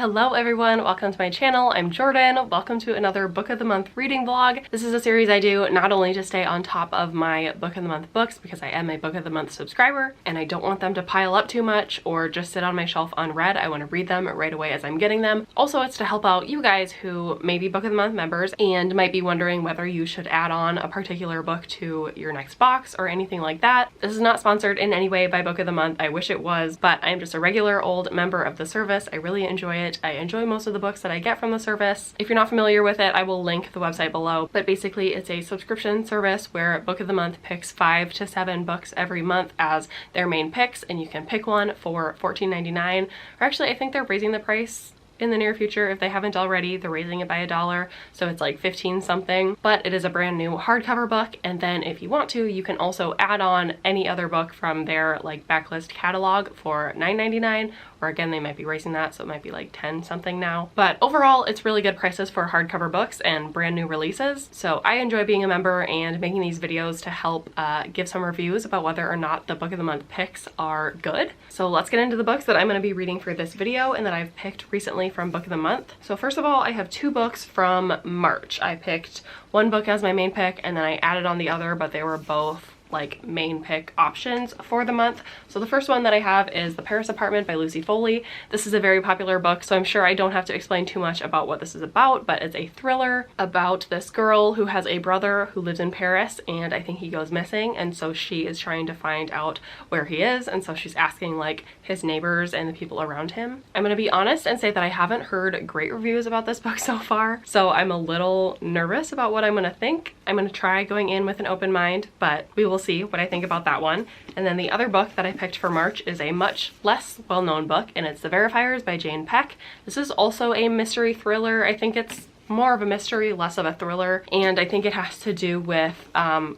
Hello everyone, welcome to my channel. I'm Jordan. Welcome to another Book of the Month reading vlog. This is a series I do not only to stay on top of my Book of the Month books, because I am a Book of the Month subscriber and I don't want them to pile up too much or just sit on my shelf unread. I want to read them right away as I'm getting them. Also, it's to help out you guys who may be Book of the Month members and might be wondering whether you should add on a particular book to your next box or anything like that. This is not sponsored in any way by Book of the Month. I wish it was, but I am just a regular old member of the service. I really enjoy it. I enjoy most of the books that I get from the service. If you're not familiar with it, I will link the website below, but basically it's a subscription service where Book of the Month picks 5 to 7 books every month as their main picks, and you can pick one for $14.99, or actually I think they're raising the price in the near future. If they haven't already, they're raising it by $1, so it's like 15 something, but it is a brand new hardcover book. And then if you want to, you can also add on any other book from their like backlist catalog for $9.99, or again, they might be raising that, so it might be like 10 something now. But overall, it's really good prices for hardcover books and brand new releases. So I enjoy being a member and making these videos to help give some reviews about whether or not the Book of the Month picks are good. So let's get into the books that I'm going to be reading for this video and that I've picked recently from Book of the Month. So first of all, I have 2 books from March. I picked one book as my main pick and then I added on the other, but they were both like main pick options for the month. So the first one that I have is The Paris Apartment by Lucy Foley. This is a very popular book, so I'm sure I don't have to explain too much about what this is about, but it's a thriller about this girl who has a brother who lives in Paris, and I think he goes missing, and so she is trying to find out where he is, and so she's asking like his neighbors and the people around him. I'm gonna be honest and say that I haven't heard great reviews about this book so far, so I'm a little nervous about what I'm gonna think. I'm gonna try going in with an open mind, but we will see what I think about that one. And then the other book that I picked for March is a much less well-known book, and it's The Verifiers by Jane Peck. This is also a mystery thriller. I think it's more of a mystery, less of a thriller, and I think it has to do with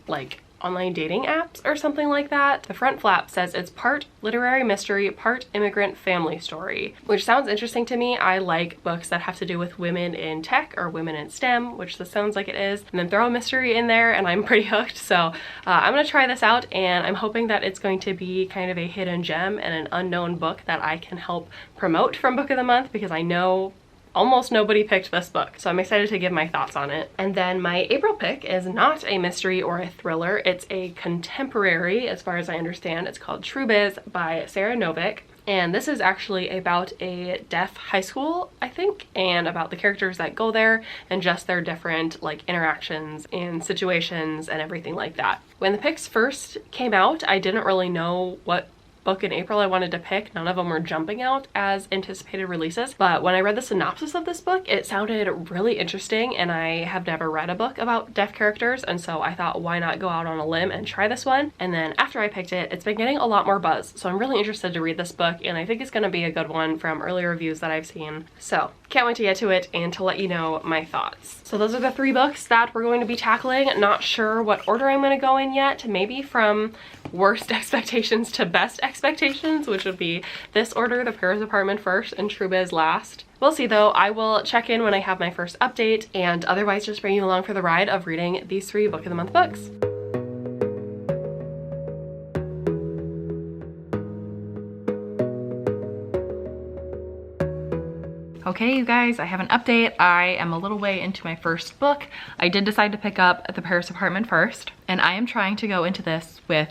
like online dating apps or something like that. The front flap says it's part literary mystery, part immigrant family story, which sounds interesting to me. I like books that have to do with women in tech or women in STEM, which this sounds like it is, and then throw a mystery in there and I'm pretty hooked. So I'm gonna try this out, and I'm hoping that it's going to be kind of a hidden gem and an unknown book that I can help promote from Book of the Month, because I know almost nobody picked this book, so I'm excited to give my thoughts on it. And then my April pick is not a mystery or a thriller. It's a contemporary, as far as I understand. It's called True Biz by Sarah Novick. And this is actually about a deaf high school, I think, and about the characters that go there and just their different like interactions and situations and everything like that. When the picks first came out, I didn't really know what book in April I wanted to pick. None of them were jumping out as anticipated releases, but when I read the synopsis of this book, it sounded really interesting, and I have never read a book about deaf characters, and so I thought, why not go out on a limb and try this one? And then after I picked it, it's been getting a lot more buzz, so I'm really interested to read this book, and I think it's going to be a good one from early reviews that I've seen. So can't wait to get to it and to let you know my thoughts. So those are the 3 books that we're going to be tackling. Not sure what order I'm going to go in yet, maybe from worst expectations to best expectations, which would be this order: The Paris Apartment first and True Biz last. We'll see though. I will check in when I have my first update, and otherwise just bring you along for the ride of reading these 3 Book of the Month books. Okay, you guys, I have an update. I am a little way into my first book. I did decide to pick up The Paris Apartment first, and I am trying to go into this with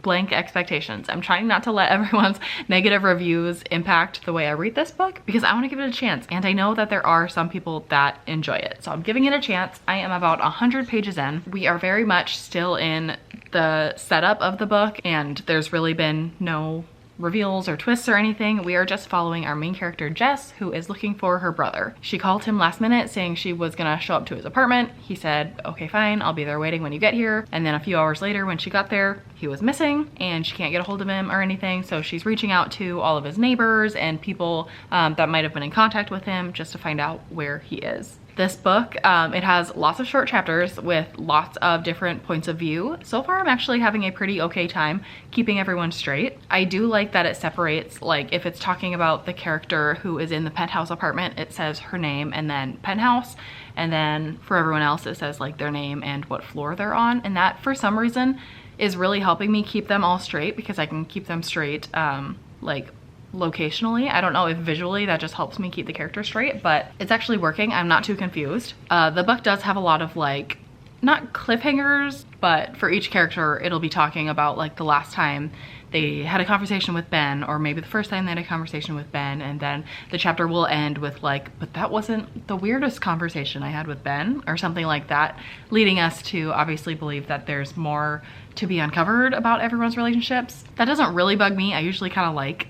blank expectations. I'm trying not to let everyone's negative reviews impact the way I read this book, because I want to give it a chance, and I know that there are some people that enjoy it, so I'm giving it a chance. I am about 100 pages in. We are very much still in the setup of the book, and there's really been no reveals or twists or anything. We are just following our main character Jess, who is looking for her brother. She called him last minute saying she was gonna show up to his apartment. He said, okay, fine, I'll be there waiting when you get here. And then a few hours later when she got there, he was missing and she can't get a hold of him or anything. So she's reaching out to all of his neighbors and people that might have been in contact with him just to find out where he is. This book, it has lots of short chapters with lots of different points of view. So far, I'm actually having a pretty okay time keeping everyone straight. I do like that it separates, like if it's talking about the character who is in the penthouse apartment, it says her name and then penthouse. And then for everyone else, it says like their name and what floor they're on. And that, for some reason, is really helping me keep them all straight, because I can keep them straight like locationally. I don't know if visually that just helps me keep the character straight, but it's actually working. I'm not too confused. The book does have a lot of like, not cliffhangers, but for each character, it'll be talking about like the last time they had a conversation with Ben, or maybe the first time they had a conversation with Ben, and then the chapter will end with like, but that wasn't the weirdest conversation I had with Ben, or something like that, leading us to obviously believe that there's more to be uncovered about everyone's relationships. That doesn't really bug me. I usually kind of like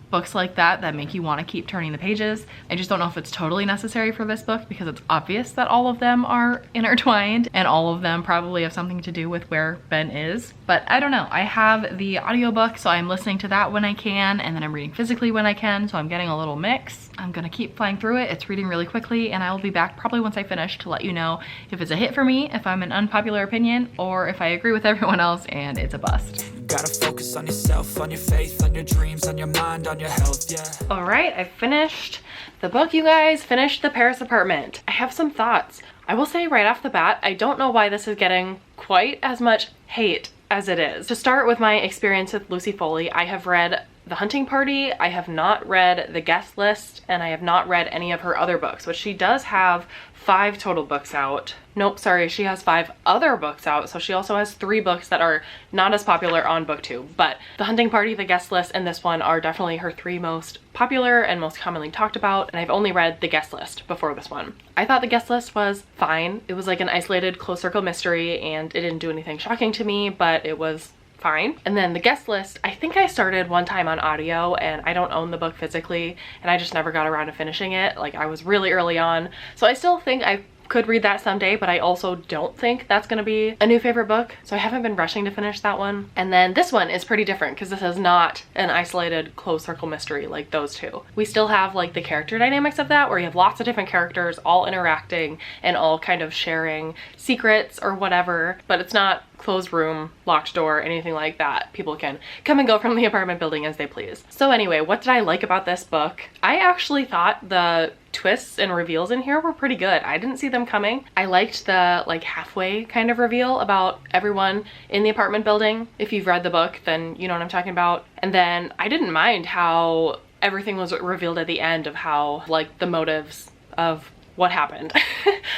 books like that make you want to keep turning the pages. I just don't know if it's totally necessary for this book because it's obvious that all of them are intertwined and all of them probably have something to do with where Ben is. But I don't know. I have the audiobook, so I'm listening to that when I can, and then I'm reading physically when I can, so I'm getting a little mix. I'm gonna keep flying through it. It's reading really quickly, and I will be back probably once I finish to let you know if it's a hit for me, if I'm an unpopular opinion, or if I agree with everyone else and it's a bust. Gotta focus on yourself, on your faith, on your dreams, on your mind, on your health, yeah. All right, I finished the book, you guys. Finished The Paris Apartment. I have some thoughts. I will say right off the bat, I don't know why this is getting quite as much hate as it is. To start with my experience with Lucy Foley, I have read The Hunting Party, I have not read The Guest List, and I have not read any of her other books, which she does have 5 total books out. Nope, sorry, she has 5 other books out, so she also has 3 books that are not as popular on BookTube. But The Hunting Party, The Guest List, and this one are definitely her 3 most popular and most commonly talked about, and I've only read The Guest List before this one. I thought The Guest List was fine. It was like an isolated close circle mystery, and it didn't do anything shocking to me, but it was fine. And then The Guest List, I think I started one time on audio, and I don't own the book physically, and I just never got around to finishing it. Like, I was really early on, so I still think I could read that someday, but I also don't think that's gonna be a new favorite book, so I haven't been rushing to finish that one. And then this one is pretty different because this is not an isolated closed circle mystery like those two. We still have like the character dynamics of that, where you have lots of different characters all interacting and all kind of sharing secrets or whatever, but it's not closed room, locked door, anything like that. People can come and go from the apartment building as they please. So anyway, what did I like about this book? I actually thought the twists and reveals in here were pretty good. I didn't see them coming. I liked the like halfway kind of reveal about everyone in the apartment building. If you've read the book, then you know what I'm talking about. And then I didn't mind how everything was revealed at the end of how like the motives of what happened.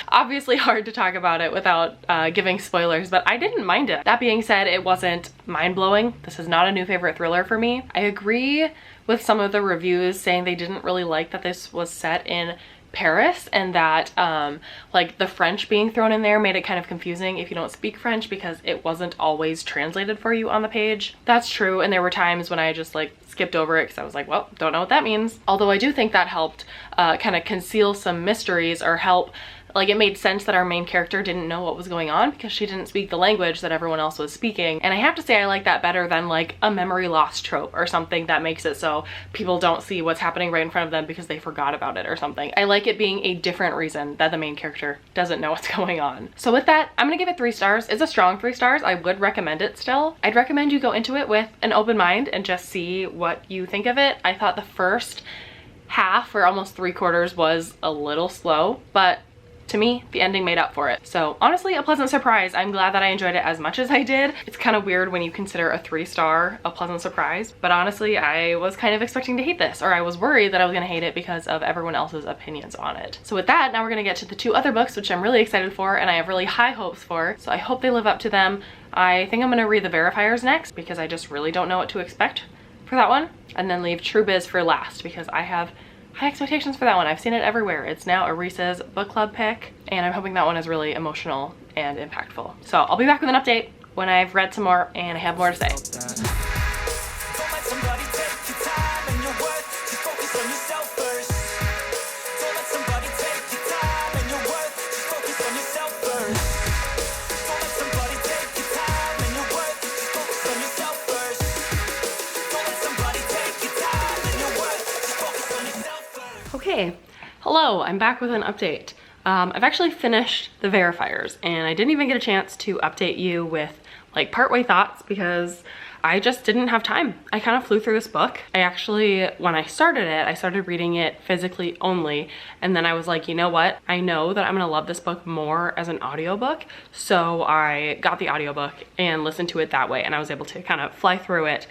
Obviously hard to talk about it without giving spoilers, but I didn't mind it. That being said, it wasn't mind-blowing. This is not a new favorite thriller for me. I agree with some of the reviews saying they didn't really like that this was set in Paris, and that like the French being thrown in there made it kind of confusing if you don't speak French because it wasn't always translated for you on the page. That's true, and there were times when I just like skipped over it because I was like, well, don't know what that means. Although I do think that helped kind of conceal some mysteries, or help, like it made sense that our main character didn't know what was going on because she didn't speak the language that everyone else was speaking. And I have to say I like that better than like a memory loss trope or something that makes it so people don't see what's happening right in front of them because they forgot about it or something. I like it being a different reason that the main character doesn't know what's going on. So with that, I'm gonna give it 3 stars. It's a strong 3 stars. I would recommend it still. I'd recommend you go into it with an open mind and just see what you think of it. I thought the first half, or almost 3/4, was a little slow, but to me, the ending made up for it. So honestly, a pleasant surprise. I'm glad that I enjoyed it as much as I did. It's kind of weird when you consider a 3-star a pleasant surprise, but honestly, I was kind of expecting to hate this, or I was worried that I was gonna hate it because of everyone else's opinions on it. So with that, now we're gonna get to the 2 other books, which I'm really excited for and I have really high hopes for. So I hope they live up to them. I think I'm gonna read The Verifiers next because I just really don't know what to expect for that one, and then leave True Biz for last because I have high expectations for that one. I've seen it everywhere. It's now a Reese's book club pick, and I'm hoping that one is really emotional and impactful. So I'll be back with an update when I've read some more and I have more to say. Okay, hello, I'm back with an update. I've actually finished The Verifiers, and I didn't even get a chance to update you with like partway thoughts because I just didn't have time. I kind of flew through this book. I actually, when I started it, I started reading it physically only. And then I was like, you know what? I know that I'm gonna love this book more as an audiobook. So I got the audiobook and listened to it that way. And I was able to kind of fly through it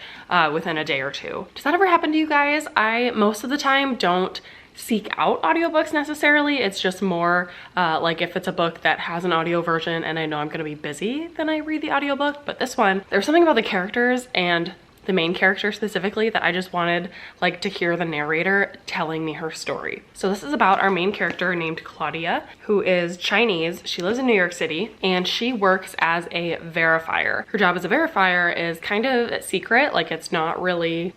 within a day or two. Does that ever happen to you guys? I, most of the time, don't seek out audiobooks necessarily. It's just more like if it's a book that has an audio version and I know I'm gonna be busy, then I read the audiobook. But this one, there's something about the characters and the main character specifically that I just wanted like to hear the narrator telling me her story. So this is about our main character named Claudia, who is Chinese. She lives in New York City and she works as a verifier. Her job as a verifier is kind of secret. Like it's not really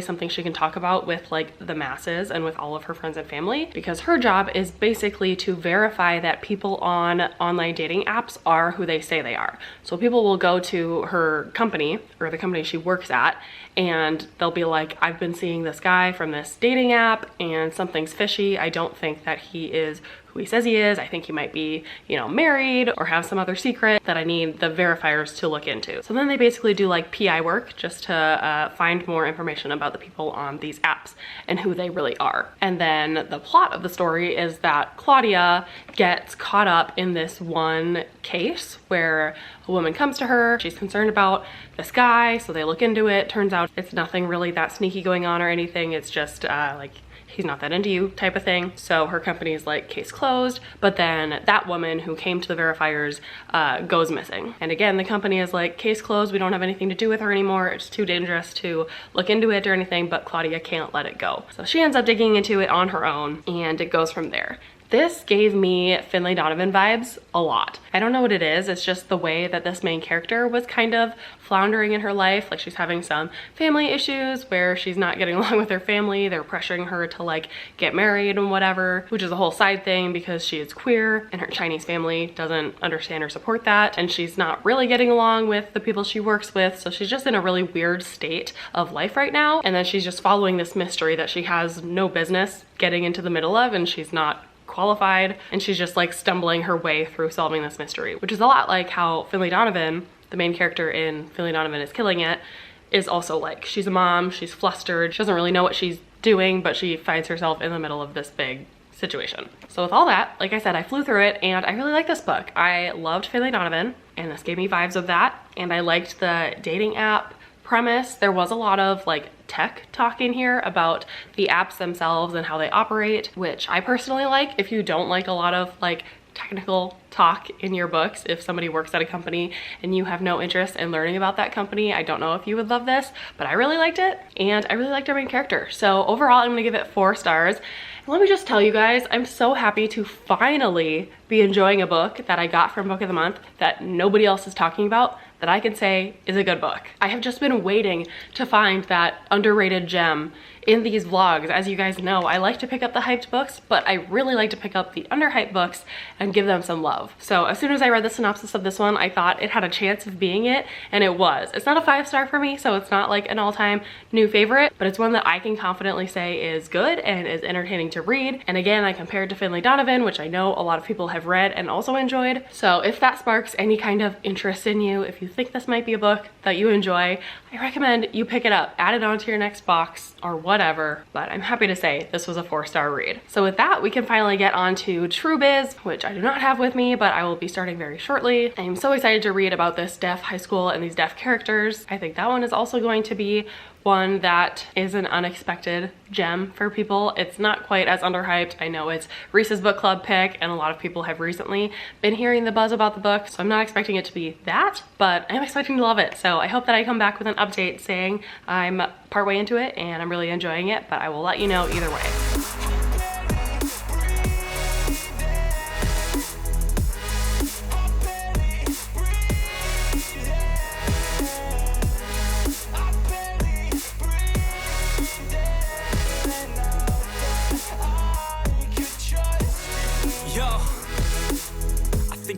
something she can talk about with like the masses and with all of her friends and family, because her job is basically to verify that people on online dating apps are who they say they are. So people will go to her company or the company she works at, and they'll be like, I've been seeing this guy from this dating app and something's fishy. I don't think that he is who he says he is. I think he might be, you know, married or have some other secret that I need the verifiers to look into. So then they basically do like PI work just to find more information about the people on these apps and who they really are. And then the plot of the story is that Claudia gets caught up in this one case where a woman comes to her. She's concerned about this guy, so they look into it. Turns out it's nothing really that sneaky going on or anything. It's just like, he's not that into you type of thing. So her company is like, case closed. But then that woman who came to the verifiers goes missing. And again, the company is like, case closed. We don't have anything to do with her anymore. It's too dangerous to look into it or anything, but Claudia can't let it go. So she ends up digging into it on her own and it goes from there. This gave me Finlay Donovan vibes a lot. I don't know what it is. It's just the way that this main character was kind of floundering in her life. Like she's having some family issues where she's not getting along with her family. They're pressuring her to like get married and whatever, which is a whole side thing because she is queer and her Chinese family doesn't understand or support that. And she's not really getting along with the people she works with. So she's just in a really weird state of life right now. And then she's just following this mystery that she has no business getting into the middle of, and she's not qualified, and she's just like stumbling her way through solving this mystery, which is a lot like how Finlay Donovan, the main character in Finlay Donovan is Killing It, is also like. She's a mom, she's flustered, she doesn't really know what she's doing, but she finds herself in the middle of this big situation. So with all that, like I said, I flew through it and I really like this book. I loved Finlay Donovan and this gave me vibes of that, and I liked the dating app premise. There was a lot of like tech talk in here about the apps themselves and how they operate, which I personally like. If you don't like a lot of like technical talk in your books, if somebody works at a company and you have no interest in learning about that company, I don't know if you would love this, but I really liked it and I really liked our main character. So overall, I'm gonna give it 4 stars. And let me just tell you guys, I'm so happy to finally be enjoying a book that I got from Book of the Month that nobody else is talking about, that I can say is a good book. I have just been waiting to find that underrated gem in these vlogs. As you guys know, I like to pick up the hyped books, but I really like to pick up the underhyped books and give them some love. So as soon as I read the synopsis of this one, I thought it had a chance of being it, and it was. It's not a 5-star for me, so it's not like an all-time new favorite, but it's one that I can confidently say is good and is entertaining to read. And again, I compared to Finlay Donovan, which I know a lot of people have read and also enjoyed. So if that sparks any kind of interest in you, if you think this might be a book that you enjoy, I recommend you pick it up, add it onto your next box or whatever. But I'm happy to say this was a 4-star read. So with that, we can finally get on to True Biz, which I do not have with me, but I will be starting very shortly. I'm so excited to read about this deaf high school and these deaf characters. I think that one is also going to be one that is an unexpected gem for people. It's not quite as underhyped. I know it's Reese's book club pick and a lot of people have recently been hearing the buzz about the book, so I'm not expecting it to be that, but I'm expecting to love it. So I hope that I come back with an update saying I'm partway into it and I'm really enjoying it, but I will let you know either way.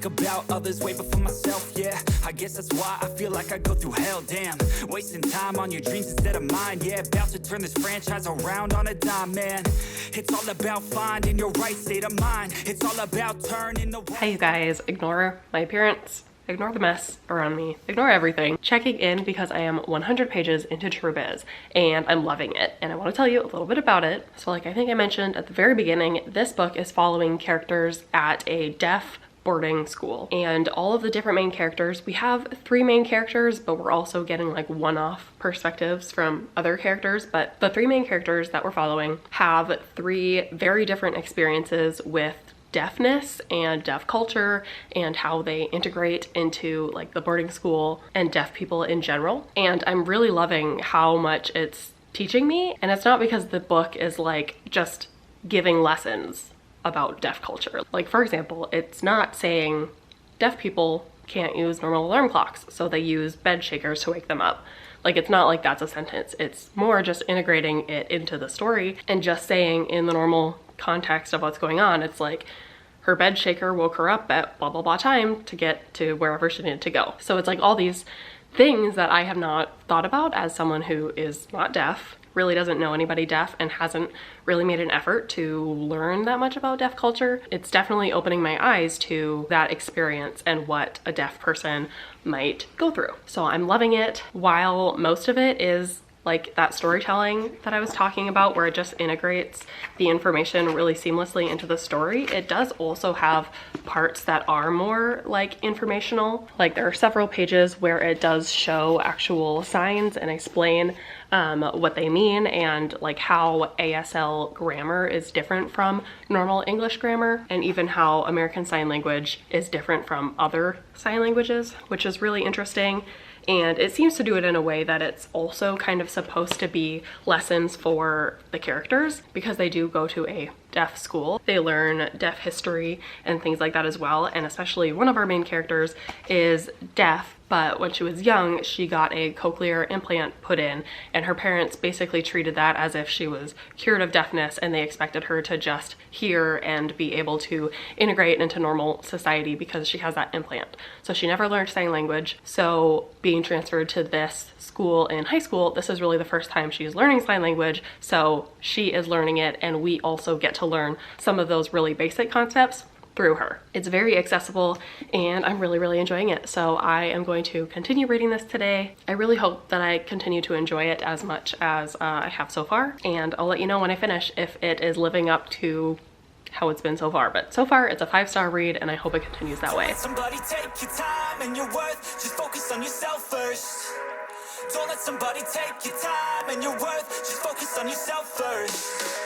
About others way before myself, yeah. I guess that's why I feel like I go through hell, damn. Wasting time on your dreams instead of mine, yeah. About to turn this franchise around on a dime, man. It's all about finding your right state of mind. It's all about turning the... Hi you guys, ignore my appearance. ignore the mess around me, ignore everything, checking in because I am 100 pages into True Biz and I'm loving it. And I want to tell you a little bit about it. So like I think I mentioned at the very beginning, this book is following characters at a deaf boarding school, and all of the different main characters, we have 3 main characters, but we're also getting like one-off perspectives from other characters. But the 3 main characters that we're following have 3 very different experiences with deafness and deaf culture and how they integrate into like the boarding school and deaf people in general. And I'm really loving how much it's teaching me. And it's not because the book is like just giving lessons about deaf culture. Like for example, it's not saying deaf people can't use normal alarm clocks, so they use bed shakers to wake them up. Like it's not like that's a sentence. It's more just integrating it into the story and just saying in the normal context of what's going on, it's like her bed shaker woke her up at blah blah blah time to get to wherever she needed to go. So it's like all these things that I have not thought about as someone who is not deaf, really doesn't know anybody deaf, and hasn't really made an effort to learn that much about deaf culture. It's definitely opening my eyes to that experience and what a deaf person might go through. So I'm loving it. While most of it is like that storytelling that I was talking about, where it just integrates the information really seamlessly into the story, it does also have parts that are more like informational. Like there are several pages where it does show actual signs and explain what they mean, and like how ASL grammar is different from normal English grammar, and even how American Sign Language is different from other sign languages, which is really interesting. And it seems to do it in a way that it's also kind of supposed to be lessons for the characters, because they do go to a deaf school. They learn deaf history and things like that as well. And especially one of our main characters is deaf, but when she was young, she got a cochlear implant put in, and her parents basically treated that as if she was cured of deafness, and they expected her to just hear and be able to integrate into normal society because she has that implant. So she never learned sign language. So being transferred to this school in high school, this is really the first time she's learning sign language. So she is learning it, and we also get to learn some of those really basic concepts through her. It's very accessible and I'm really enjoying it. So I am going to continue reading this today. I really hope that I continue to enjoy it as much as I have so far, and I'll let you know when I finish if it is living up to how it's been so far. But so far it's a 5-star read, and I hope it continues that way. Somebody take your time and your worth, just focus on yourself first. Don't let somebody take your time and your worth, just focus on yourself first.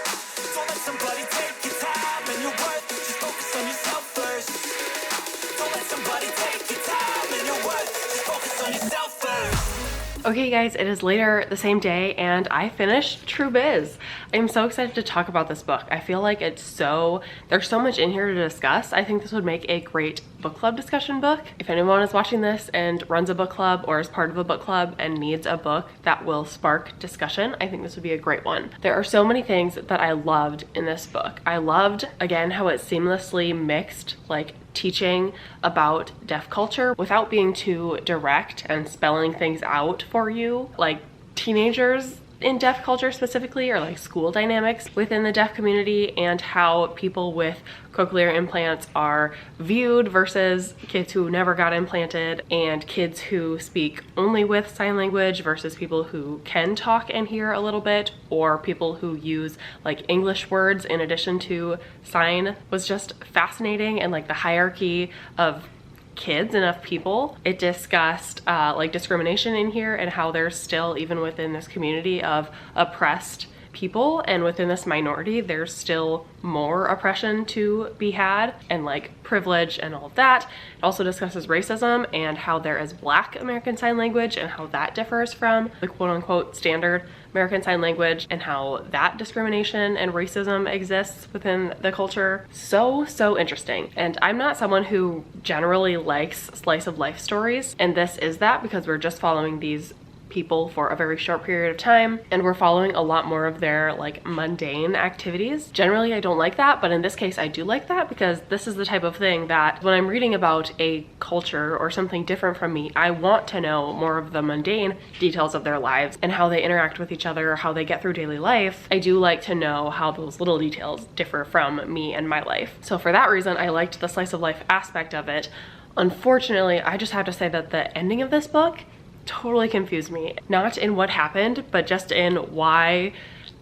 Don't let somebody take your time and your worth, just focus on yourself first. Don't let somebody take your time and your worth, just focus on yourself first. Okay guys, it is later the same day and I finished True Biz. I'm so excited to talk about this book. I feel like there's so much in here to discuss. I think this would make a great book club discussion book. If anyone is watching this and runs a book club or is part of a book club and needs a book that will spark discussion, I think this would be a great one. There are so many things that I loved in this book. I loved, again, how it seamlessly mixed like teaching about deaf culture without being too direct and spelling things out for you. Like teenagers in deaf culture specifically, or like school dynamics within the deaf community, and how people with cochlear implants are viewed versus kids who never got implanted, and kids who speak only with sign language versus people who can talk and hear a little bit, or people who use like English words in addition to sign, was just fascinating. And like the hierarchy of kids and of people. It discussed like discrimination in here, and how there's still, even within this community of oppressed people and within this minority, there's still more oppression to be had, and like privilege and all of that. It also discusses racism and how there is Black American Sign Language and how that differs from the quote-unquote standard American Sign Language, and how that discrimination and racism exists within the culture. So interesting. And I'm not someone who generally likes slice of life stories, and this is that, because we're just following these people for a very short period of time, and we're following a lot more of their like mundane activities. Generally I don't like that, but in this case I do like that, because this is the type of thing that when I'm reading about a culture or something different from me, I want to know more of the mundane details of their lives and how they interact with each other, how they get through daily life. I do like to know how those little details differ from me and my life. So for that reason I liked the slice of life aspect of it Unfortunately, I just have to say that the ending of this book totally confused me. Not in what happened, but just in why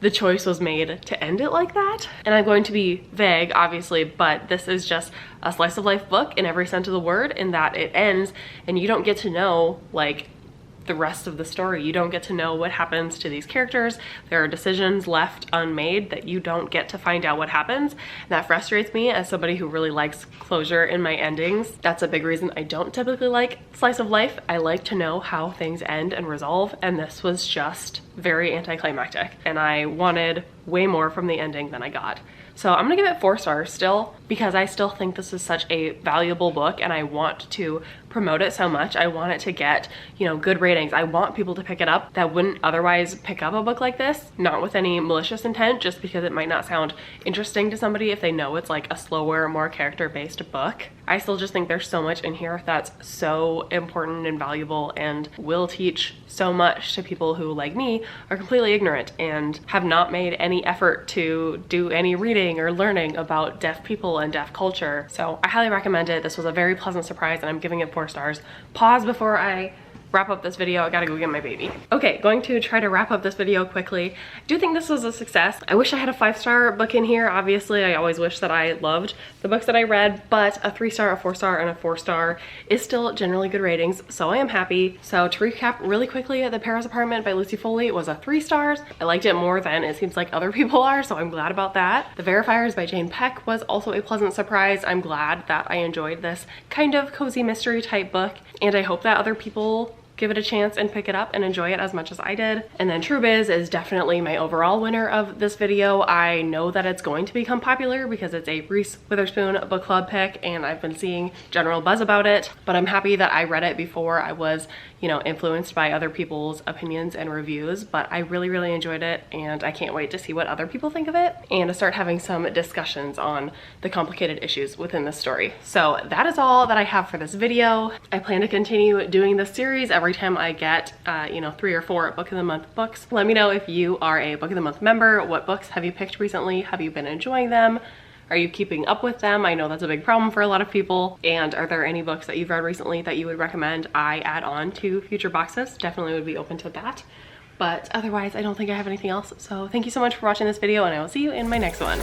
the choice was made to end it like that. And I'm going to be vague, obviously, but this is just a slice of life book in every sense of the word, in that it ends and you don't get to know like the rest of the story. You don't get to know what happens to these characters. There are decisions left unmade that you don't get to find out what happens. And that frustrates me as somebody who really likes closure in my endings. That's a big reason I don't typically like slice of life. I like to know how things end and resolve, and this was just very anticlimactic, and I wanted way more from the ending than I got. So I'm gonna give it 4 stars still, because I still think this is such a valuable book and I want to promote it so much. I want it to get, you know, good ratings. I want people to pick it up that wouldn't otherwise pick up a book like this, not with any malicious intent, just because it might not sound interesting to somebody if they know it's like a slower, more character-based book. I still just think there's so much in here that's so important and valuable and will teach so much to people who, like me, are completely ignorant and have not made any effort to do any reading or learning about deaf people and deaf culture. So I highly recommend it. This was a very pleasant surprise and I'm giving it 4 stars. Pause before I wrap up this video. I gotta go get my baby. Okay, going to try to wrap up this video quickly. I do think this was a success. I wish I had a 5-star book in here. Obviously, I always wish that I loved the books that I read, but a 3-star, a 4-star, and a 4-star is still generally good ratings, so I am happy. So to recap really quickly, The Paris Apartment by Lucy Foley was a 3 stars. I liked it more than it seems like other people are, so I'm glad about that. The Verifiers by Jane Peck was also a pleasant surprise. I'm glad that I enjoyed this kind of cozy mystery type book, and I hope that other people give it a chance and pick it up and enjoy it as much as I did. And then True Biz is definitely my overall winner of this video. I know that it's going to become popular because it's a Reese Witherspoon book club pick and I've been seeing general buzz about it, but I'm happy that I read it before I was, you know, influenced by other people's opinions and reviews. But I really, really enjoyed it and I can't wait to see what other people think of it and to start having some discussions on the complicated issues within the story. So that is all that I have for this video. I plan to continue doing this series every time I get, you know, 3 or 4 Book of the Month books. Let me know if you are a Book of the Month member. What books have you picked recently? Have you been enjoying them? Are you keeping up with them? I know that's a big problem for a lot of people. And are there any books that you've read recently that you would recommend I add on to future boxes? Definitely would be open to that. But otherwise, I don't think I have anything else. So thank you so much for watching this video and I will see you in my next one.